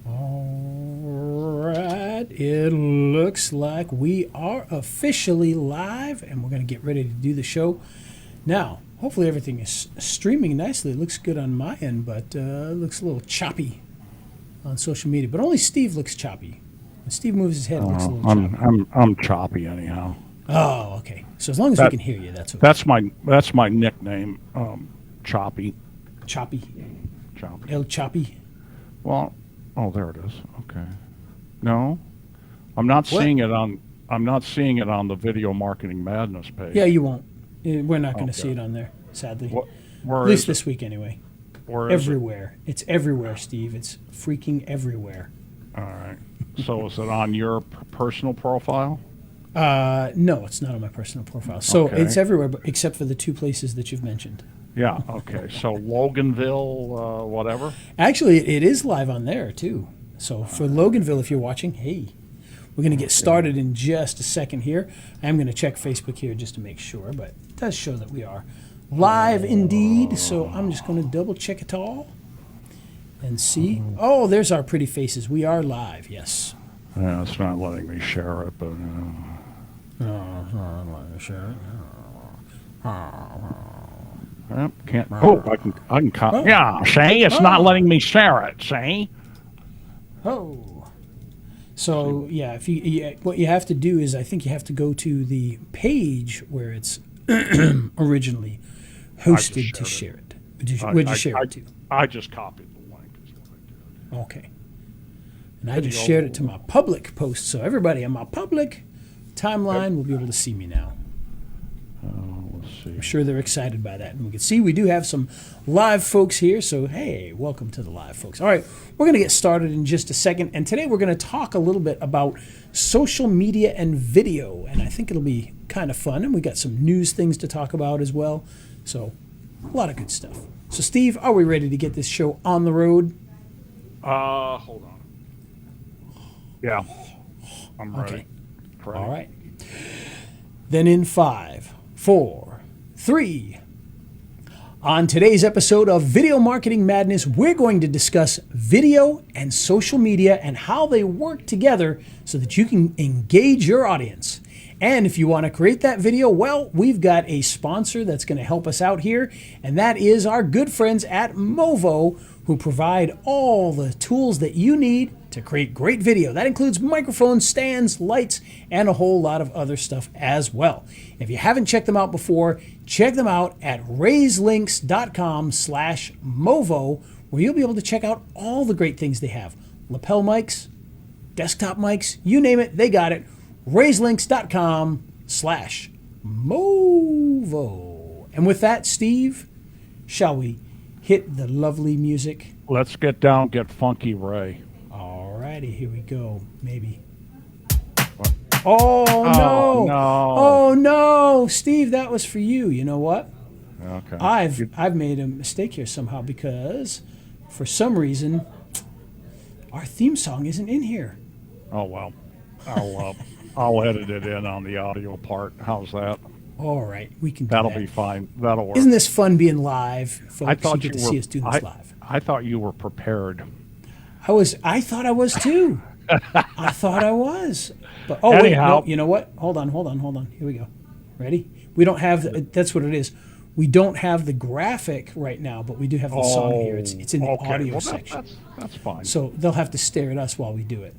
All right, it looks like we are officially live, and we're going to get ready to do the show. Now, hopefully everything is streaming nicely. It looks good on my end, but it looks a little choppy on social media. But only Steve looks choppy. When Steve moves his head, it looks a little choppy. I'm choppy anyhow. Oh, okay. So as long as we can hear you, that's okay. That's my nickname, Choppy. Choppy. Choppy. El Choppy. Well, oh, there it is. Okay. No, I'm not seeing it on. I'm not seeing it on the Video Marketing Madness page. Yeah, you won't. We're not going to see it on there, sadly. Where At least is this it? week, anyway. Where is everywhere. It's everywhere, Steve. It's freaking everywhere. All right. So is it on your personal profile? No, it's not on my personal profile. So Okay. it's everywhere, but except for the two places that you've mentioned. Yeah. Okay. So Loganville, whatever. Actually, it is live on there, too. So for Loganville, if you're watching, hey, we're going to get started in just a second here. I am going to check Facebook here just to make sure, but it does show that we are live indeed. So I'm just going to double check it all and see. Oh, there's our pretty faces. We are live, yes. Yeah, it's not letting me share it, but. Yep, can't. Oh, I can. Yeah, see, it's not letting me share it. See. Oh. So yeah, if what you have to do is I think you have to go to the page where it's originally hosted to share it. Where'd you share it to? I just copied the link. Is what I did. Okay. And I just shared it to my public post, so everybody on my public timeline will be able to see me now. Let's see. I'm sure they're excited by that. And we can see we do have some live folks here, so hey, welcome to the live folks. All right, we're going to get started in just a second, and today we're going to talk a little bit about social media and video, and I think it'll be kind of fun, and we got some news things to talk about as well, so a lot of good stuff. So Steve, are we ready to get this show on the road? Hold on. Yeah, I'm ready. Okay. Ready. All right. Then in 5, 4, 3. On today's episode of Video Marketing Madness, we're going to discuss video and social media and how they work together so that you can engage your audience. And if you want to create that video, well, we've got a sponsor that's going to help us out here, and that is our good friends at Movo, who provide all the tools that you need to create great video. That includes microphones, stands, lights, and a whole lot of other stuff as well. If you haven't checked them out before, check them out at raiselinks.com/Movo, where you'll be able to check out all the great things they have. Lapel mics, desktop mics, you name it, they got it. raiselinks.com/Movo. And with that, Steve, shall we hit the lovely music? Let's get funky, Ray. Alrighty, here we go. Maybe. Oh no! No. Oh no, Steve, that was for you. You know what? Okay. I've made a mistake here somehow because, for some reason, our theme song isn't in here. Oh well. I'll edit it in on the audio part. How's that? All right, we can do That'll that. be fine. That'll work. Isn't this fun being live, folks? I thought you get you to were. see us do this live. I thought you were prepared. I thought I was too. I thought I was. But Anyhow. Wait, no, you know what? Hold on. Here we go. Ready? We don't have that's what it is. We don't have the graphic right now, but we do have the song here. It's in the audio section. That's fine. So they'll have to stare at us while we do it.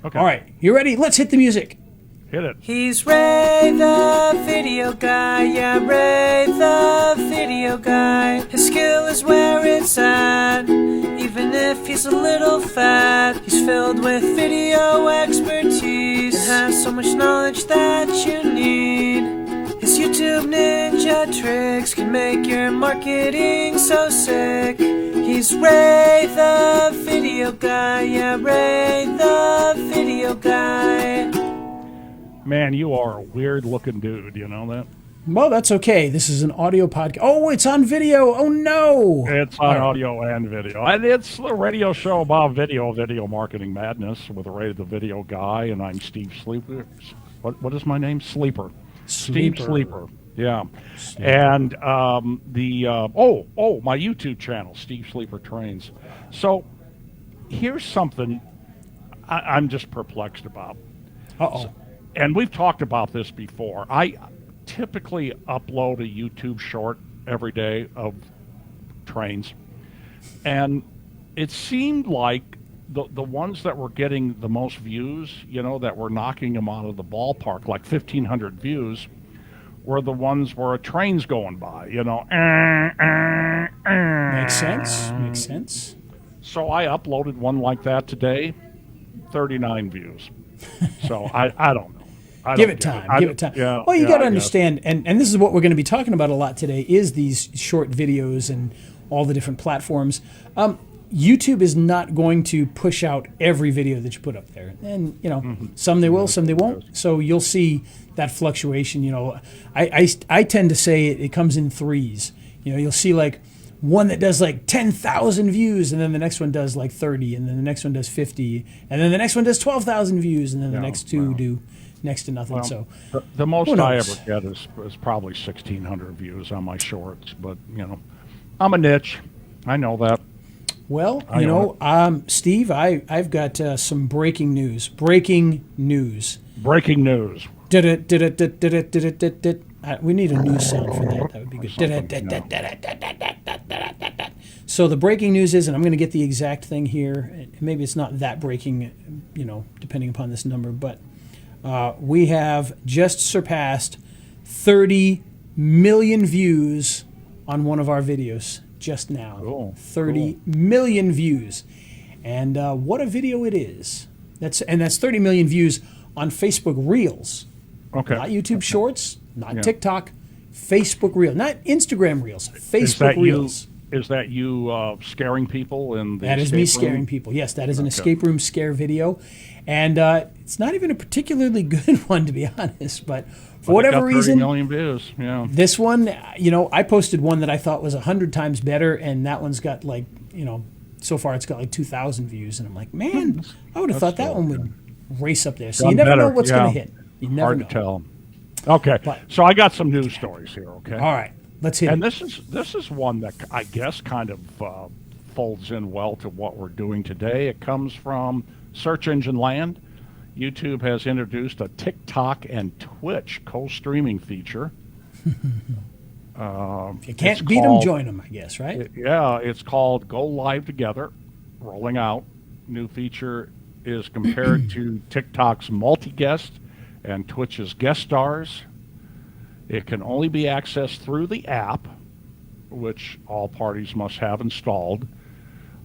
Okay. All right, you ready? Let's hit the music. Hit it. He's Ray the video guy, yeah, Ray the video guy. His skill is where it's at, even if he's a little fat. He's filled with video expertise and has so much knowledge that you need. His YouTube ninja tricks can make your marketing so sick. He's Ray the video guy, yeah, Ray the video guy. Man, you are a weird-looking dude. You know that? Well, that's okay. This is an audio podcast. Oh, it's on video. Oh, no. It's on audio and video. And it's a radio show about video marketing madness with Ray the Video Guy, and I'm Steve Sleeper. What is my name? Sleeper. Steve Sleeper. Yeah. Sleeper. And my YouTube channel, Steve Sleeper Trains. So here's something I'm just perplexed about. Uh-oh. And we've talked about this before. I typically upload a YouTube short every day of trains. And it seemed like the ones that were getting the most views, that were knocking them out of the ballpark, like 1,500 views, were the ones where a train's going by, Makes sense. Makes sense. So I uploaded one like that today, 39 views. So I don't know. Give it time. Give it time. Yeah, well, you yeah, got to I understand, and this is what we're going to be talking about a lot today, is these short videos and all the different platforms. YouTube is not going to push out every video that you put up there. And, some they will, some they won't. So you'll see that fluctuation. I tend to say it comes in threes. You'll see like one that does like 10,000 views, and then the next one does like 30, and then the next one does 50, and then the next one does 12,000 views, and then the next two do next to nothing. So the most I ever get is probably 1,600 views on my shorts. But, I'm a niche. I know that. Well, Steve, I've got some breaking news. Breaking news. Breaking news. We need a news sound for that. That would be good. So the breaking news is, and I'm going to get the exact thing here. Maybe it's not that breaking, depending upon this number, but we have just surpassed 30 million views on one of our videos just now. Cool. 30 million views. And what a video it is. That's 30 million views on Facebook Reels. Okay. Not YouTube Shorts, not TikTok, Facebook Reels, not Instagram Reels, Facebook Reels. Is that you scaring people in the That is me escape room? scaring people. Yes, that is an escape room scare video. And it's not even a particularly good one, to be honest, but for whatever reason, 30 million views. Yeah. This one, I posted one that I thought was 100 times better, and that one's got like, so far it's got like 2,000 views, and I'm like, man, I would have thought that one would race up there. So Done you never better. know what's going to hit. You never Hard know. to tell. Okay, so I got some news stories here. Okay. All right, let's hit And it. this is one that I guess kind of folds in well to what we're doing today. It comes from Search Engine Land. YouTube has introduced a TikTok and Twitch co-streaming feature. If you can't beat them, join them, I guess, right? It's called Go Live Together, rolling out. New feature is compared to TikTok's multi-guest and Twitch's guest stars. It can only be accessed through the app, which all parties must have installed.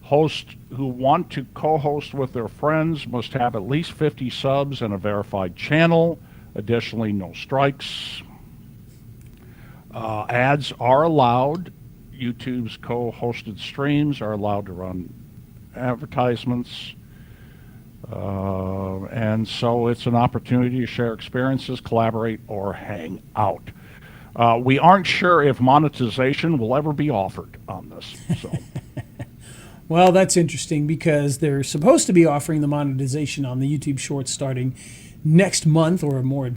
Hosts who want to co-host with their friends must have at least 50 subs and a verified channel. Additionally, no strikes. Ads are allowed. YouTube's co-hosted streams are allowed to run advertisements. And so it's an opportunity to share experiences, collaborate, or hang out. We aren't sure if monetization will ever be offered on this. So. Well, that's interesting because they're supposed to be offering the monetization on the YouTube Shorts starting next month, or a more,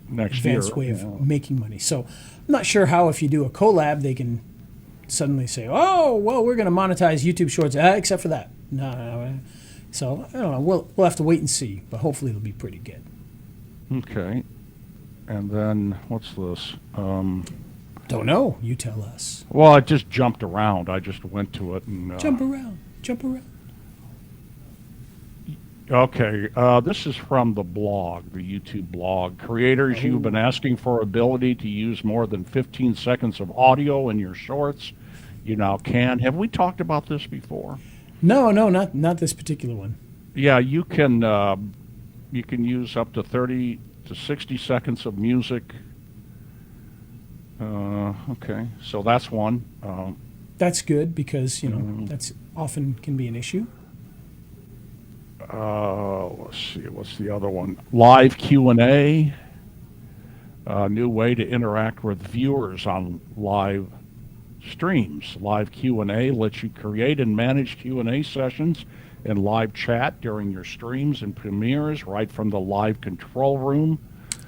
next advanced way of making money. So I'm not sure how, if you do a collab, they can suddenly say, oh, well, we're going to monetize YouTube Shorts, except for that. No. So I don't know. We'll have to wait and see, but hopefully it'll be pretty good. Okay. And then what's this? Don't know. You tell us. Well, it just jumped around. I just went to it and Jump around. Okay, this is from the blog, the YouTube blog. Creators, you've been asking for ability to use more than 15 seconds of audio in your shorts. You now can. Have we talked about this before? No, not this particular one. Yeah, you can use up to 30 to 60 seconds of music. Okay, so that's one. That's good because, that's often can be an issue. Let's see, what's the other one? Live Q&A. A new way to interact with viewers on live streams. Live Q&A lets you create and manage Q&A sessions and live chat during your streams and premieres right from the live control room.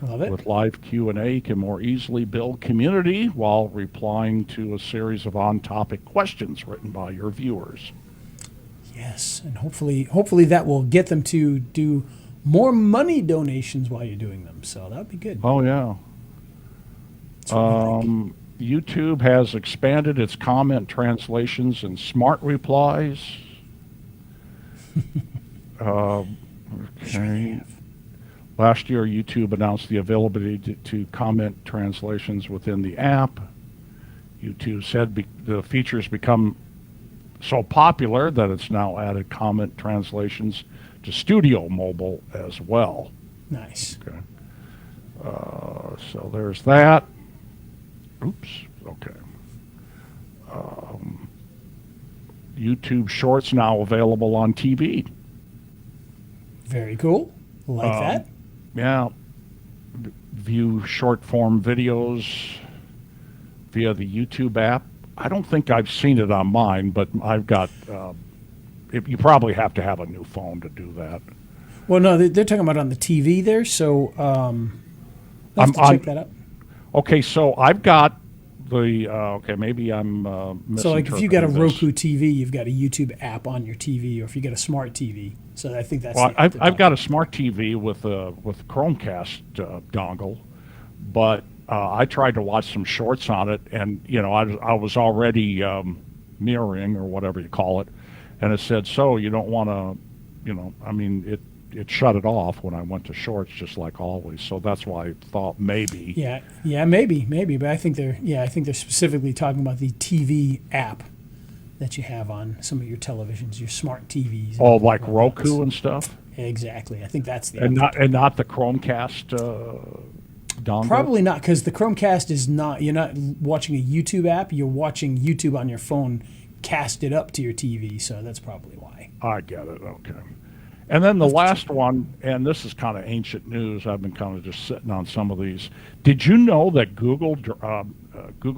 Love it. With live Q&A, you can more easily build community while replying to a series of on-topic questions written by your viewers. Yes, and hopefully that will get them to do more money donations while you're doing them. So that would be good. Oh, yeah. That's what I think. YouTube has expanded its comment translations and smart replies. Okay. Last year, YouTube announced the availability to comment translations within the app. YouTube said the feature's become so popular that it's now added comment translations to Studio Mobile as well. Nice. Okay. So there's that. Oops. Okay. YouTube Shorts now available on TV. Very cool. Like that. Yeah. View short form videos via the YouTube app. I don't think I've seen it on mine, but I've got. You probably have to have a new phone to do that. Well, no, they're talking about on the TV there. So I'll have to check that out. Okay, so I've got the. Okay, maybe I'm misinterpreting So, like, if you got a this. Roku TV, you've got a YouTube app on your TV, or if you got a smart TV. So I think that's. Well, I've got a smart TV with a Chromecast dongle, but I tried to watch some shorts on it, and I was already mirroring or whatever you call it, and it said, so you don't want to, I mean it shut it off when I went to shorts, just like always. So that's why I thought maybe. Yeah, maybe, but I think they're specifically talking about the TV app that you have on some of your televisions, your smart TVs. Oh, like Roku and stuff. Exactly. I think that's the and not the Chromecast dongle. Probably not, because the Chromecast is not. You're not watching a YouTube app. You're watching YouTube on your phone, cast it up to your TV. So that's probably why. I get it. Okay. And then the last one, and this is kind of ancient news. I've been kind of just sitting on some of these. Did you know that Google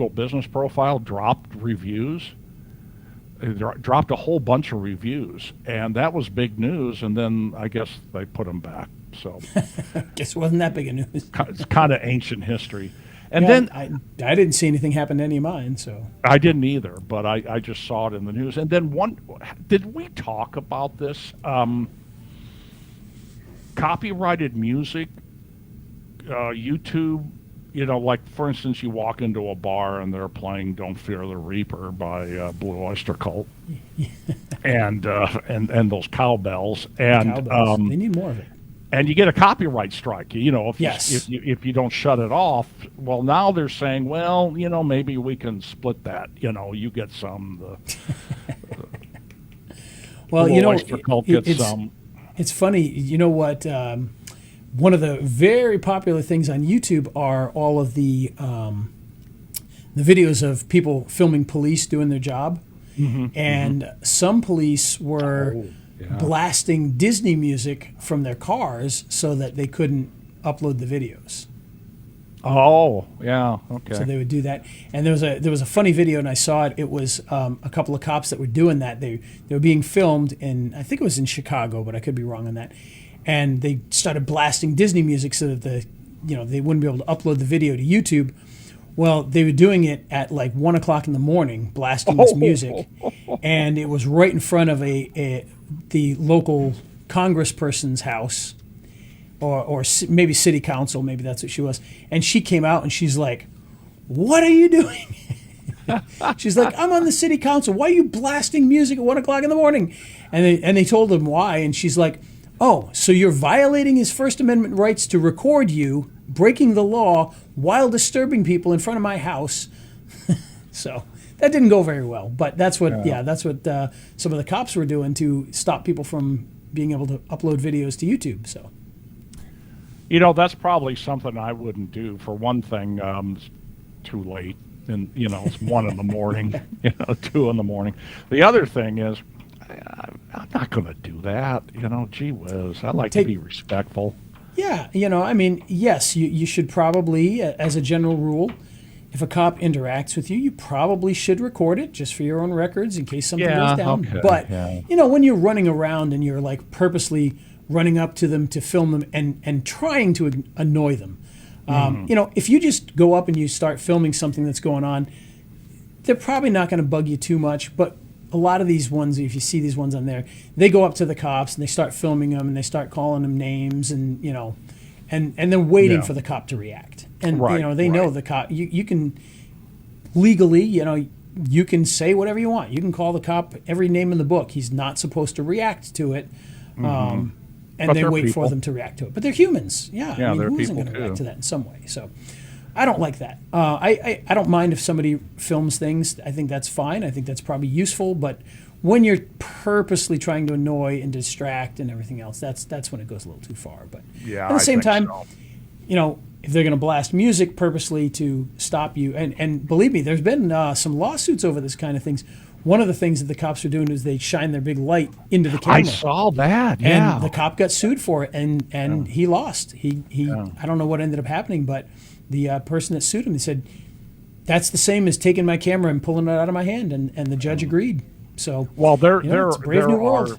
Business Profile dropped reviews? It dropped a whole bunch of reviews, and that was big news. And then I guess they put them back. So guess it wasn't that big a news. It's kind of ancient history. And Yeah, then I didn't see anything happen to any of mine. So I didn't either, but I just saw it in the news. And then did we talk about this? Copyrighted music, YouTube, like, for instance, you walk into a bar and they're playing Don't Fear the Reaper by Blue Oyster Cult and those cowbells. And they need more of it. And you get a copyright strike, if Yes. if you don't shut it off. Well, now they're saying, well, maybe we can split that. You get some. Well, Blue Oyster Cult gets some. It's funny, you know what? One of the very popular things on YouTube are all of the videos of people filming police doing their job, and some police were blasting Disney music from their cars so that they couldn't upload the videos. Oh, yeah, okay. So they would do that, and there was a funny video, and I saw it. It was a couple of cops that were doing that. They were being filmed in, I think it was in Chicago, but I could be wrong on that. And they started blasting Disney music so that they wouldn't be able to upload the video to YouTube. Well, they were doing it at like 1 o'clock in the morning, blasting this music, and it was right in front of the local congressperson's house. Or maybe city council, maybe that's what she was. And she came out and she's like, "What are you doing?" She's like, "I'm on the city council. Why are you blasting music at 1 o'clock in the morning?" And they told them why. And she's like, "Oh, so you're violating his First Amendment rights to record you breaking the law while disturbing people in front of my house." So that didn't go very well. But that's what some of the cops were doing to stop people from being able to upload videos to YouTube. So. That's probably something I wouldn't do. For one thing, it's too late, and it's 1 in the morning, 2 in the morning. The other thing is, I'm not going to do that. Gee whiz, I like to be respectful. Yeah, I mean, yes, you should probably, as a general rule, if a cop interacts with you, you probably should record it just for your own records in case something goes down. Okay, but yeah. when you're running around and you're like purposely running up to them to film them and trying to annoy them. You know, if you just go up and you start filming something that's going on, they're probably not going to bug you too much. But a lot of these ones, if you see these ones on there, they go up to the cops and they start filming them and they start calling them names and, you know, and they're waiting for the cop to react. And, you know, they know the cop. You can legally, you know, you can say whatever you want. You can call the cop every name in the book. He's not supposed to react to it. And But they they're wait people. for them to react to it. But they're humans. Yeah, I mean, they're who isn't people going to react too. to that in some way? So I don't like that. I don't mind if somebody films things. I think that's fine. I think that's probably useful. But when you're purposely trying to annoy and distract and everything else, that's when it goes a little too far. But Yeah, at the I same think time, so. you know, if they're going to blast music purposely to stop you, and believe me, there's been some lawsuits over this kind of things. One of the things that the cops are doing is they shine their big light into the camera. I saw that. Yeah. And the cop got sued for it, and he lost. He I don't know what ended up happening, but the person that sued him, he said, that's the same as taking my camera and pulling it out of my hand, and the judge agreed. So, Well, you know, it's a brave new world.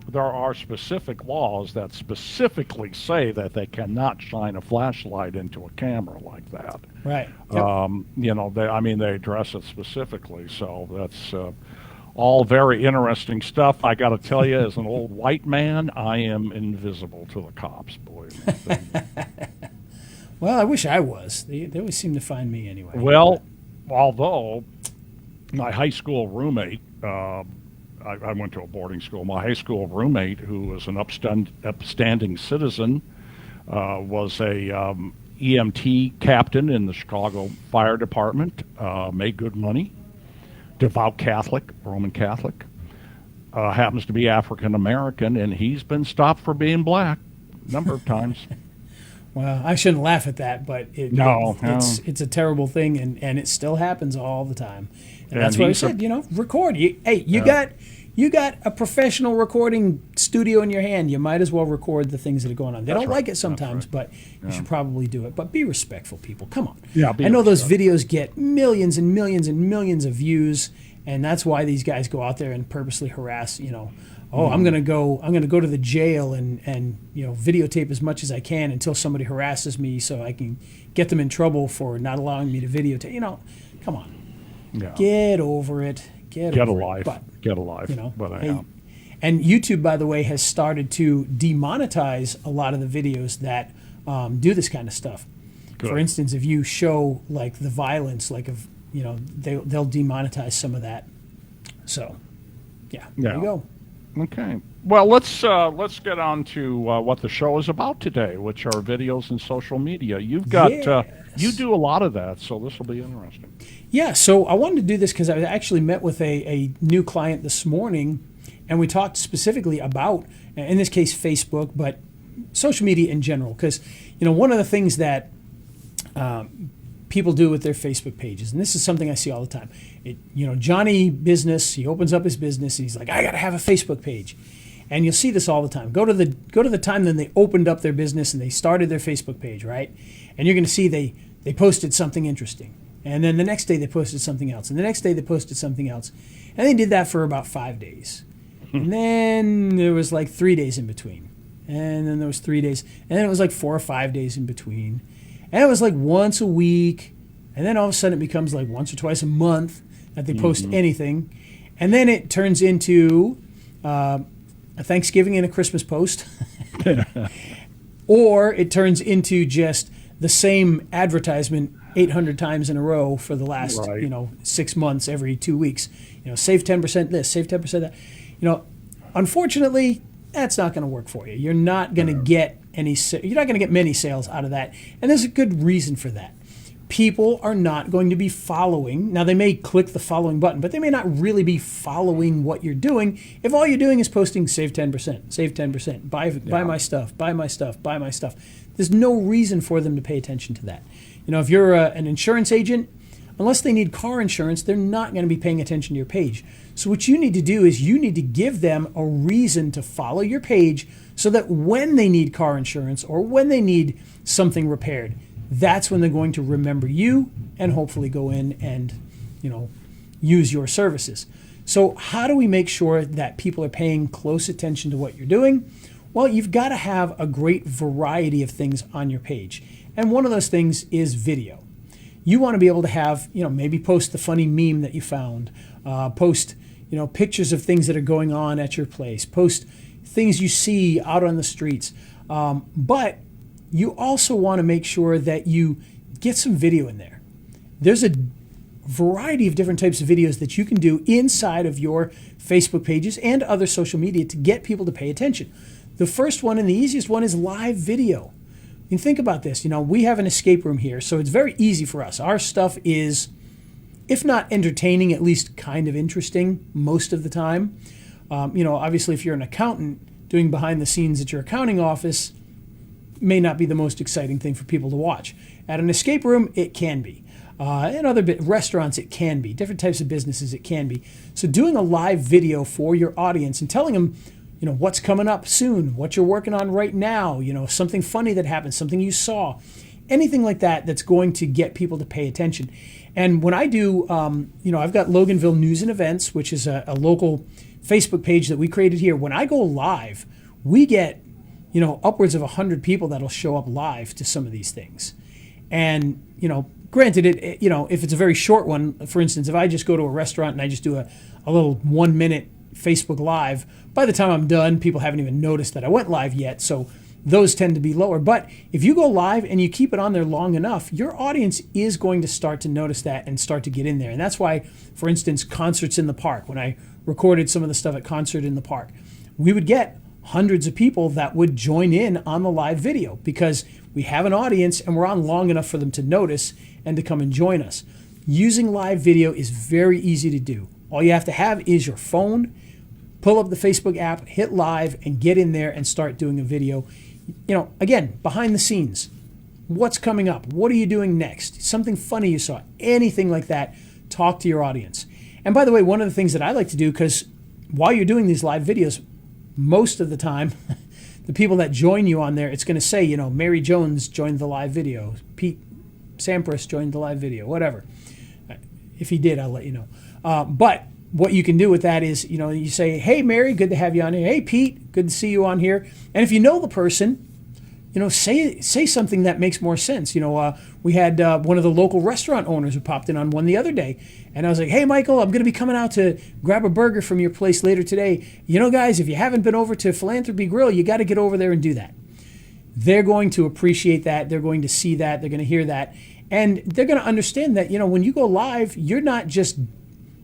there are specific laws that specifically say that they cannot shine a flashlight into a camera like that. Right. Yep. You know, they address it specifically. So that's all very interesting stuff. I got to tell you, as an old white man, I am invisible to the cops. Believe me. Well, I wish I was. They always seem to find me anyway. Well, although my high school roommate, I went to a boarding school. My high school roommate, who was an upstanding citizen, was a EMT captain in the Chicago Fire Department, made good money, devout Catholic, Roman Catholic, happens to be African American, and he's been stopped for being black a number of times. Well, I shouldn't laugh at that, but it's a terrible thing, and it still happens all the time. And that's why I said, you know, record. You got a professional recording studio in your hand. You might as well record the things that are going on. They don't like it sometimes, but you should probably do it. But be respectful, people. Come on. Yeah, I know those videos get millions and millions and millions of views, and that's why these guys go out there and purposely harass. You know, I'm gonna go to the jail and you know, videotape as much as I can until somebody harasses me, so I can get them in trouble for not allowing me to videotape. You know, come on. Yeah. Get over it. Get a over life. it. But, Get a life. you know, But I hey, am. and YouTube, by the way, has started to demonetize a lot of the videos that do this kind of stuff. Good. For instance, if you show like the violence, like of, you know, they'll demonetize some of that. So, yeah, there you go. Okay. Well, let's get on to what the show is about today, which are videos and social media. You've got you do a lot of that, so this will be interesting. Yeah, so I wanted to do this because I actually met with a new client this morning, and we talked specifically about, in this case, Facebook, but social media in general. Because, you know, one of the things that people do with their Facebook pages, and this is something I see all the time. You know, Johnny Business, he opens up his business, and he's like, I got to have a Facebook page. And you'll see this all the time. Go to the time then they opened up their business and they started their Facebook page, right? And you're going to see they posted something interesting. And then the next day they posted something else. And the next day they posted something else. And they did that for about 5 days. And then there was like 3 days in between. And then there was 3 days. And then it was like 4 or 5 days in between. And it was like once a week. And then all of a sudden it becomes like once or twice a month that they post anything. And then it turns into a Thanksgiving and a Christmas post. Or it turns into just the same advertisement 800 times in a row for the last, 6 months, every 2 weeks. You know, save 10% this, save 10% that. You know, unfortunately, that's not going to work for you. You're not going to get you're not going to get many sales out of that. And there's a good reason for that. People are not going to be following. Now, they may click the following button, but they may not really be following what you're doing if all you're doing is posting save 10%, save 10%, buy my stuff, buy my stuff, buy my stuff. There's no reason for them to pay attention to that. You know, if you're an insurance agent, unless they need car insurance, they're not going to be paying attention to your page. So what you need to do is you need to give them a reason to follow your page so that when they need car insurance or when they need something repaired, that's when they're going to remember you and hopefully go in and, you know, use your services. So how do we make sure that people are paying close attention to what you're doing? Well, you've got to have a great variety of things on your page. And one of those things is video. You want to be able to have, maybe post the funny meme that you found, post, pictures of things that are going on at your place, post things you see out on the streets. But you also want to make sure that you get some video in there. There's a variety of different types of videos that you can do inside of your Facebook pages and other social media to get people to pay attention. The first one and the easiest one is live video. You can think about this. We have an escape room here, so it's very easy for us. Our stuff is, if not entertaining, at least kind of interesting most of the time. Obviously, if you're an accountant doing behind the scenes at your accounting office, may not be the most exciting thing for people to watch. At an escape room, it can be. In other restaurants, it can be. Different types of businesses, it can be. So doing a live video for your audience and telling them, what's coming up soon, what you're working on right now, something funny that happened, something you saw, anything like that that's going to get people to pay attention. And when I do, I've got Loganville News and Events, which is a local Facebook page that we created here. When I go live, we get, upwards of 100 people that'll show up live to some of these things. And, granted, if it's a very short one, for instance, if I just go to a restaurant and I just do a little 1 minute Facebook Live, by the time I'm done, people haven't even noticed that I went live yet. So those tend to be lower. But if you go live and you keep it on there long enough, your audience is going to start to notice that and start to get in there. And that's why, for instance, concerts in the park, when I recorded some of the stuff at Concert in the Park, we would get hundreds of people that would join in on the live video because we have an audience and we're on long enough for them to notice and to come and join us. Using live video is very easy to do. All you have to have is your phone, pull up the Facebook app, hit live, and get in there and start doing a video. Again, behind the scenes, what's coming up? What are you doing next? Something funny you saw, anything like that, talk to your audience. And by the way, one of the things that I like to do, because while you're doing these live videos, most of the time, the people that join you on there, it's going to say, Mary Jones joined the live video, Pete Sampras joined the live video, whatever. If he did, I'll let you know. But what you can do with that is, you say, hey, Mary, good to have you on here. Hey, Pete, good to see you on here. And if you know the person, say something that makes more sense. We had one of the local restaurant owners who popped in on one the other day. And I was like, hey, Michael, I'm going to be coming out to grab a burger from your place later today. Guys, if you haven't been over to Philanthropy Grill, you got to get over there and do that. They're going to appreciate that. They're going to see that. They're going to hear that. And they're going to understand that, when you go live, you're not just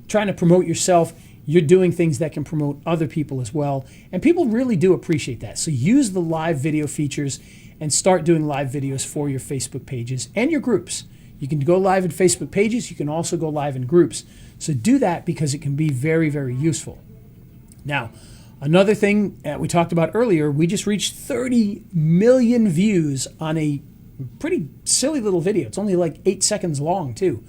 trying to promote yourself. You're doing things that can promote other people as well. And people really do appreciate that. So use the live video features and start doing live videos for your Facebook pages and your groups. You can go live in Facebook pages. You can also go live in groups. So do that because it can be very, very useful. Now, another thing we talked about earlier, we just reached 30 million views on a pretty silly little video. It's only like 8 seconds long too.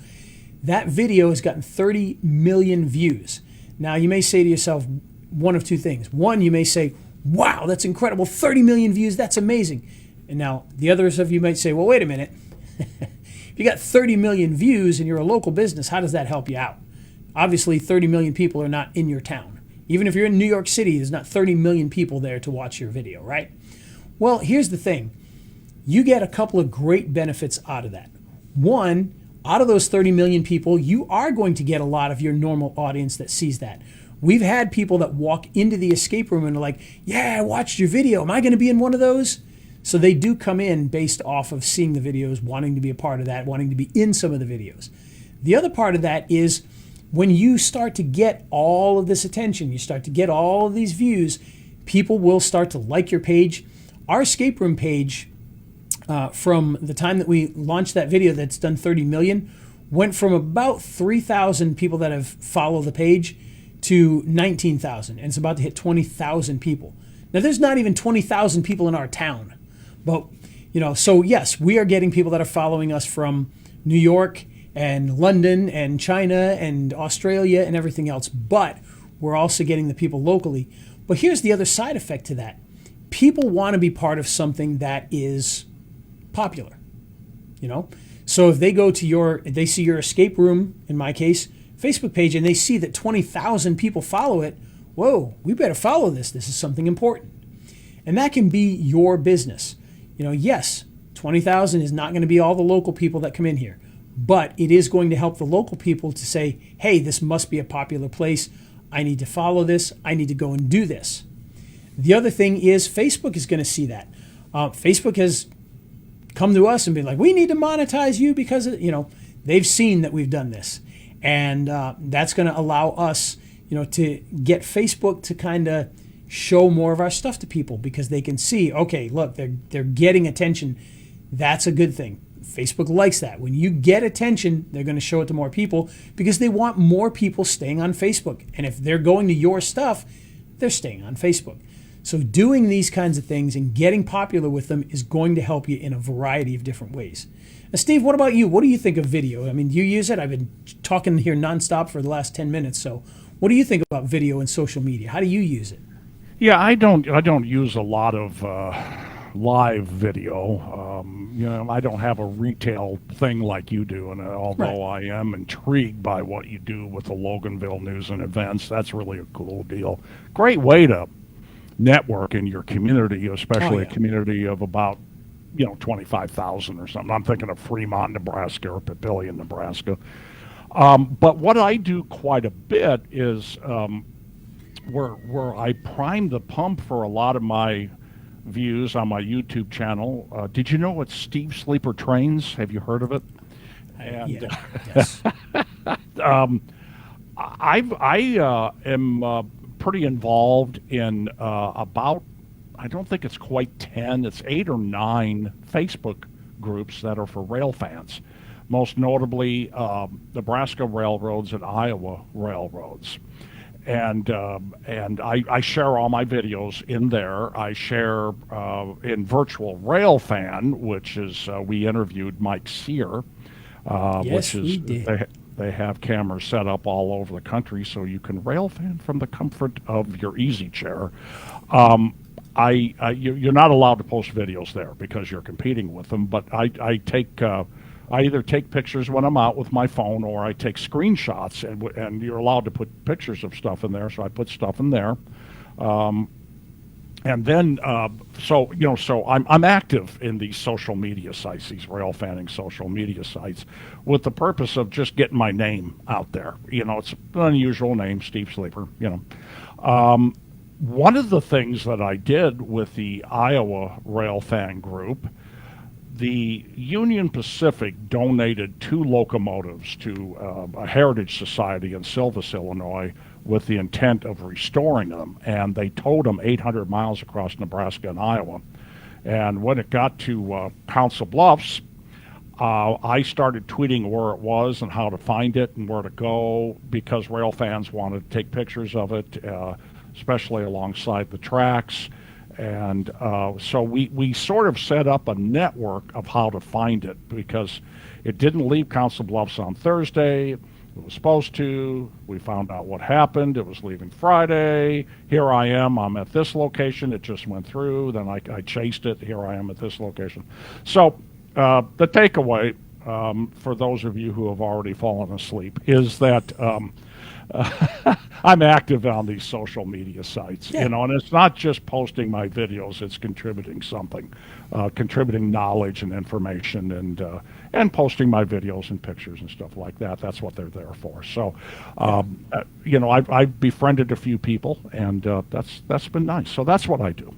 That video has gotten 30 million views. Now, you may say to yourself one of two things. One, you may say, wow, that's incredible. 30 million views, that's amazing. And now the others of you might say, well, wait a minute. If you got 30 million views and you're a local business, how does that help you out? Obviously, 30 million people are not in your town. Even if you're in New York City, there's not 30 million people there to watch your video, right? Well, here's the thing. You get a couple of great benefits out of that. One, out of those 30 million people, you are going to get a lot of your normal audience that sees that. We've had people that walk into the escape room and are like, yeah, I watched your video. Am I going to be in one of those? So they do come in based off of seeing the videos, wanting to be a part of that, wanting to be in some of the videos. The other part of that is when you start to get all of this attention, you start to get all of these views, people will start to like your page. Our escape room page, from the time that we launched that video that's done 30 million, went from about 3,000 people that have followed the page to 19,000, and it's about to hit 20,000 people. Now, there's not even 20,000 people in our town, but, so yes, we are getting people that are following us from New York and London and China and Australia and everything else, but we're also getting the people locally. But here's the other side effect to that. People want to be part of something that is popular, So if they go to they see your escape room, in my case, Facebook page, and they see that 20,000 people follow it, whoa, we better follow this. This is something important. And that can be your business. Yes, 20,000 is not going to be all the local people that come in here, but it is going to help the local people to say, hey, this must be a popular place. I need to follow this. I need to go and do this. The other thing is Facebook is going to see that. Facebook has come to us and been like, we need to monetize you because, they've seen that we've done this. And that's going to allow us, to get Facebook to kind of show more of our stuff to people because they can see, okay, look, they're getting attention. That's a good thing. Facebook likes that. When you get attention, they're going to show it to more people because they want more people staying on Facebook. And if they're going to your stuff, they're staying on Facebook. So doing these kinds of things and getting popular with them is going to help you in a variety of different ways. Now, Steve, what about you? What do you think of video? I mean, do you use it? I've been talking here nonstop for the last 10 minutes. So what do you think about video and social media? How do you use it? Yeah, I don't use a lot of live video. I don't have a retail thing like you do, and although I am intrigued by what you do with the Loganville News and Events, that's really a cool deal. Great way to network in your community, especially a community of about 25,000 or something. I'm thinking of Fremont, Nebraska, or Papillion, Nebraska. But what I do quite a bit is where I prime the pump for a lot of my views on my YouTube channel. Did you know what Steve Sleeper trains? Have you heard of it? And yes. I am pretty involved in about, I don't think it's quite 10, it's 8 or 9 Facebook groups that are for rail fans. Most notably, Nebraska Railroads and Iowa Railroads. And I share all my videos in there. I share in Virtual Rail Fan, which is we interviewed Mike Sear, yes, which is we did. They have cameras set up all over the country so you can rail fan from the comfort of your easy chair. You're not allowed to post videos there because you're competing with them, but I either take pictures when I'm out with my phone or I take screenshots, and you're allowed to put pictures of stuff in there, so I put stuff in there. And then, so I'm active in these social media sites, these rail fanning social media sites, with the purpose of just getting my name out there. It's an unusual name, Steve Sleeper. One of the things that I did with the Iowa Rail Fan Group, the Union Pacific donated 2 locomotives to a heritage society in Silvis, Illinois, with the intent of restoring them, and they towed them 800 miles across Nebraska and Iowa. And when it got to Council Bluffs, I started tweeting where it was and how to find it and where to go, because rail fans wanted to take pictures of it, especially alongside the tracks. And so we sort of set up a network of how to find it, because it didn't leave Council Bluffs on Thursday. It was supposed to. We found out what happened. It was leaving Friday. Here I am. I'm at this location. It just went through. Then I chased it. Here I am at this location. So the takeaway for those of you who have already fallen asleep is that I'm active on these social media sites, and it's not just posting my videos, it's contributing something, contributing knowledge and information, and posting my videos and pictures and stuff like that. That's what they're there for. So, I've befriended a few people, and that's been nice. So that's what I do.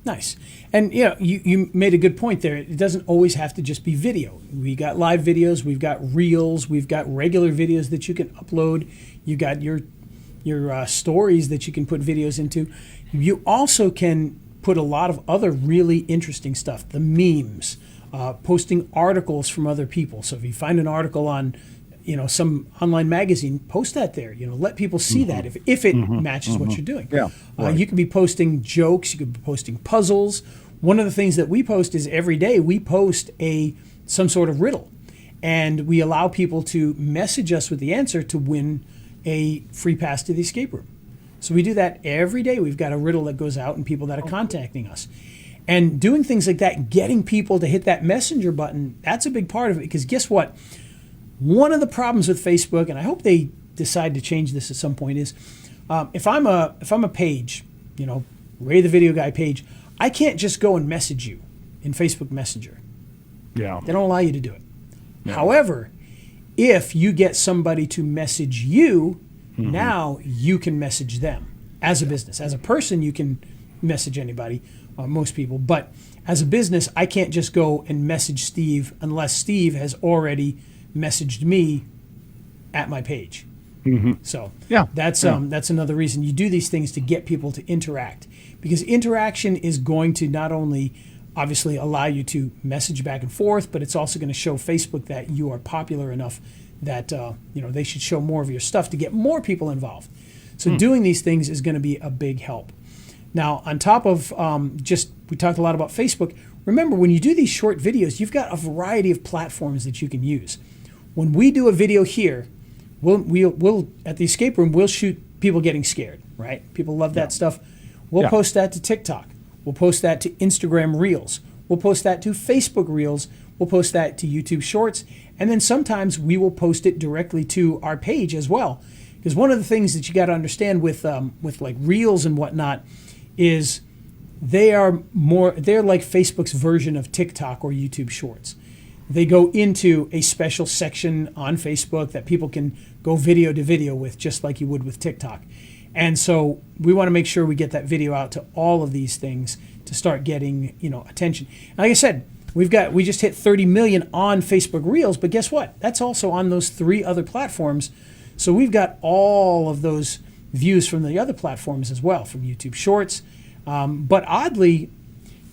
Nice. And you made a good point there. It doesn't always have to just be video. We got live videos, we've got reels, we've got regular videos that you can upload. You got your stories that you can put videos into. You also can put a lot of other really interesting stuff. The memes, posting articles from other people. So if you find an article on some online magazine, post that there. Let people see that if it matches what you're doing. Yeah, right. You could be posting jokes. You could be posting puzzles. One of the things that we post is every day we post some sort of riddle, and we allow people to message us with the answer to win a free pass to the escape room. So we do that every day. We've got a riddle that goes out, and people that are contacting us. And doing things like that, getting people to hit that messenger button, that's a big part of it. Because guess what? One of the problems with Facebook, and I hope they decide to change this at some point, is if I'm a page, Ray the Video Guy page, I can't just go and message you in Facebook Messenger. Yeah. They don't allow you to do it. However, if you get somebody to message you, now you can message them as a business. As a person, you can message anybody, most people. But as a business, I can't just go and message Steve unless Steve has already messaged me at my page. So that's another reason you do these things, to get people to interact, because interaction is going to not only obviously allow you to message back and forth, but it's also going to show Facebook that you are popular enough that they should show more of your stuff to get more people involved. So doing these things is going to be a big help. Now, on top of we talked a lot about Facebook. Remember, when you do these short videos, you've got a variety of platforms that you can use. When we do a video here, we'll at the escape room, we'll shoot people getting scared, right? People love that stuff. We'll post that to TikTok. We'll post that to Instagram Reels. We'll post that to Facebook Reels. We'll post that to YouTube Shorts. And then sometimes we will post it directly to our page as well. Because one of the things that you got to understand with like Reels and whatnot is they're like Facebook's version of TikTok or YouTube Shorts. They go into a special section on Facebook that people can go video to video with, just like you would with TikTok. And so we want to make sure we get that video out to all of these things to start getting, attention. And like I said, we just hit 30 million on Facebook Reels, but guess what? That's also on those 3 other platforms. So we've got all of those views from the other platforms as well, from YouTube Shorts. But oddly,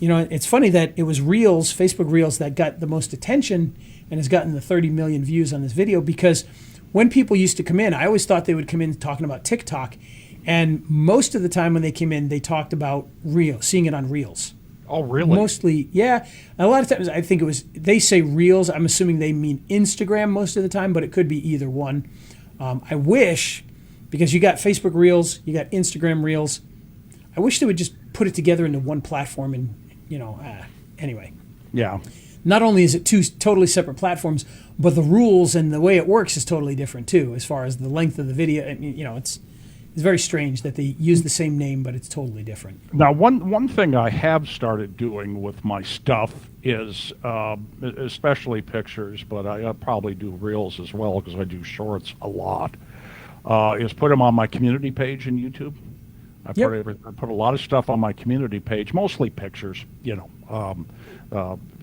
it's funny that it was Reels, Facebook Reels, that got the most attention and has gotten the 30 million views on this video, because when people used to come in, I always thought they would come in talking about TikTok. And most of the time when they came in, they talked about Reels, seeing it on Reels. Oh, really? Mostly, yeah. A lot of times I think they say Reels. I'm assuming they mean Instagram most of the time, but it could be either one. I wish, because you got Facebook Reels, you got Instagram Reels, I wish they would just put it together into one platform and, anyway. Yeah. Not only is it 2 totally separate platforms, but the rules and the way it works is totally different too, as far as the length of the video. It's very strange that they use the same name, but it's totally different. Now, one thing I have started doing with my stuff is, especially pictures, but I probably do Reels as well because I do Shorts a lot, is put them on my community page in YouTube. I put a lot of stuff on my community page, mostly pictures,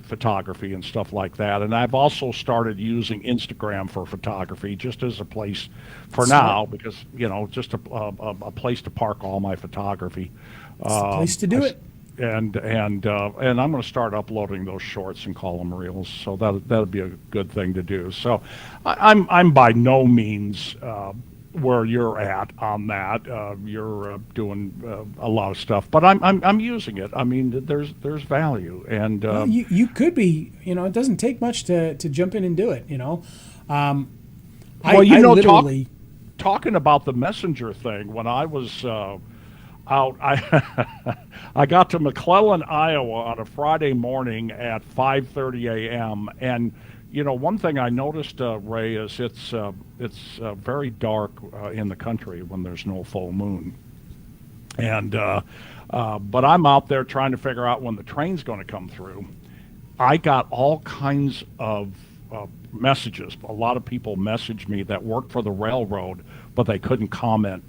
photography and stuff like that. And I've also started using Instagram for photography, just as a place for now, because just a place to park all my photography. It's the place to do it. And I'm going to start uploading those Shorts and call them Reels. So that'll be a good thing to do. So I'm by no means where you're at on that. You're doing a lot of stuff, but I'm using it. I mean, there's value, and you could be. It doesn't take much to jump in and do it. Talking about the Messenger thing, when I was out, I got to McClellan, Iowa on a Friday morning at 5:30 a.m. and one thing I noticed, Ray, is it's very dark in the country when there's no full moon. And but I'm out there trying to figure out when the train's going to come through. I got all kinds of messages. A lot of people messaged me that worked for the railroad, but they couldn't comment.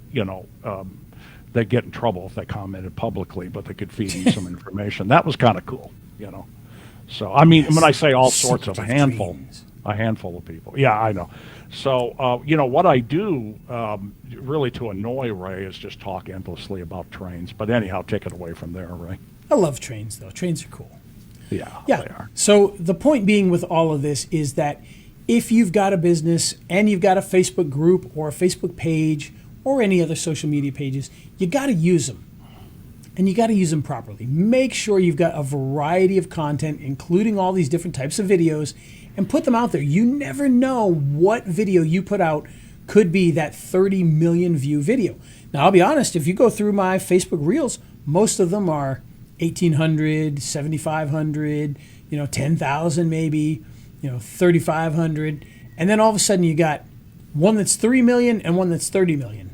They'd get in trouble if they commented publicly, but they could feed me some information. That was kind of cool, So, I mean, when I say all sorts of, a handful of people. Yeah, I know. So, what I do really to annoy Ray is just talk endlessly about trains. But anyhow, take it away from there, Ray. I love trains, though. Trains are cool. Yeah, they are. So the point being with all of this is that if you've got a business and you've got a Facebook group or a Facebook page or any other social media pages, you got to use them. And you got to use them properly. Make sure you've got a variety of content, including all these different types of videos, and put them out there. You never know what video you put out could be that 30 million view video. Now, I'll be honest, if you go through my Facebook Reels, most of them are 1,800, 7,500, 10,000 maybe, 3,500. And then all of a sudden you got one that's 3 million and one that's 30 million.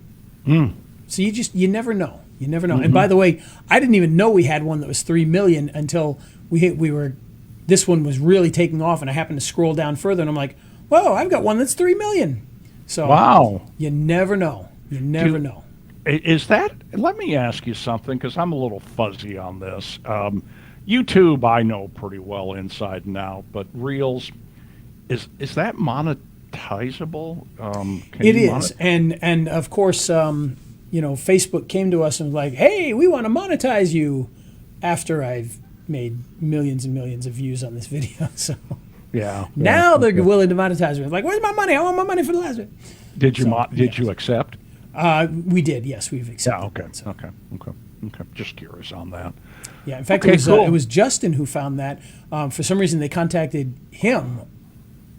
So you never know. You never know. And by the way, I didn't even know we had one that was 3 million until this one was really taking off, and I happened to scroll down further, and I'm like, whoa, I've got one that's 3 million. So Wow. you never know. You never know. Is that? Let me ask you something, because I'm a little fuzzy on this. YouTube, I know pretty well inside and out, but Reels, is that monetizable? It is, and of course, Facebook came to us and was like, "Hey, we want to monetize you." After I've made millions and millions of views on this video, so Yeah. now they're willing to monetize me. Like, where's my money? I want my money for the last bit. Did you accept? We did, yes, we've accepted. Yeah. Okay. that, so. Okay. Just curious on that. Yeah, in fact, Okay, cool. it was Justin who found that. For some reason, they contacted him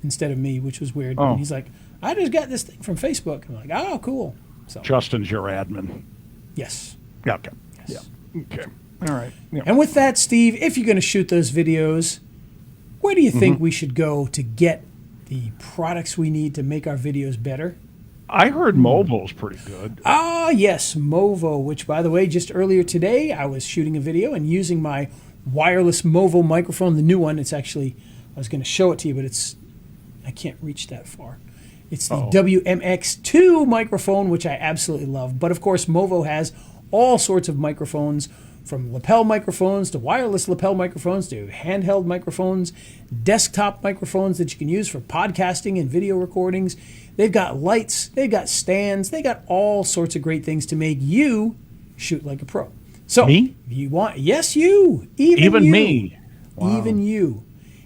instead of me, which was weird. Oh. And he's like, "I just got this thing from Facebook." I'm like, "Oh, cool." So Justin's your admin. yes. Yeah. Okay. Yes. Yeah. Okay. All right. Yeah. And with that, Steve, if you're going to shoot those videos, where do you think we should go to get the products we need to make our videos better? I heard Movo's pretty good. Ah, yes, Movo, which, by the way, just earlier today, I was shooting a video and using my wireless Movo microphone, the new one. It's actually, I was going to show it to you, but I can't reach that far. It's the WMX2 microphone, which I absolutely love. But, of course, Movo has all sorts of microphones, from lapel microphones to wireless lapel microphones to handheld microphones, desktop microphones that you can use for podcasting and video recordings. They've got lights, they've got stands, they got all sorts of great things to make you shoot like a pro. So, Me? you want, yes, you, even you, me. Wow. even you.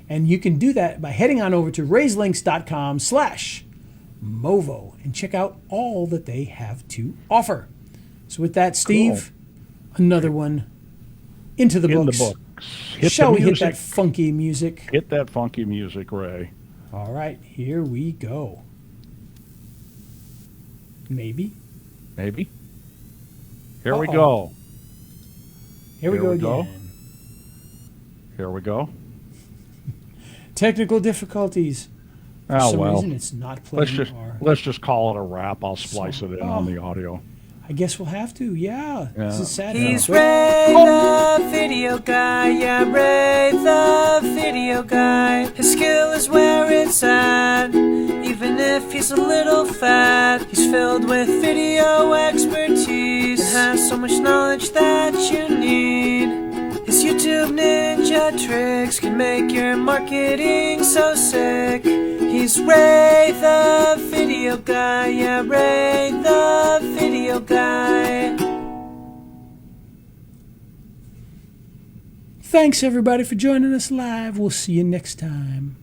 And you can do that by heading on over to raiselinks.com/Movo and check out all that they have to offer. So with that, Steve, another one into the In books. the books. Hit Shall the we hit music. that funky music? Hit that funky music, Ray. All right, here we go. Maybe. Maybe. Here we Uh-oh. go. Here we Here go we go. again. Here we go. Technical difficulties. For Oh some well. reason, it's not playing. Let's just call it a wrap. I'll splice it in on the audio. I guess we'll have to. Yeah. This is sad. He's But- Ray the video guy, yeah, Ray the video guy. His skill is where it's at, even if he's a little fat. He's filled with video expertise and has so much knowledge that you need. His YouTube ninja tricks can make your marketing so sick. He's Ray the video guy, yeah, Ray the video guy. Thanks, everybody, for joining us live. We'll see you next time.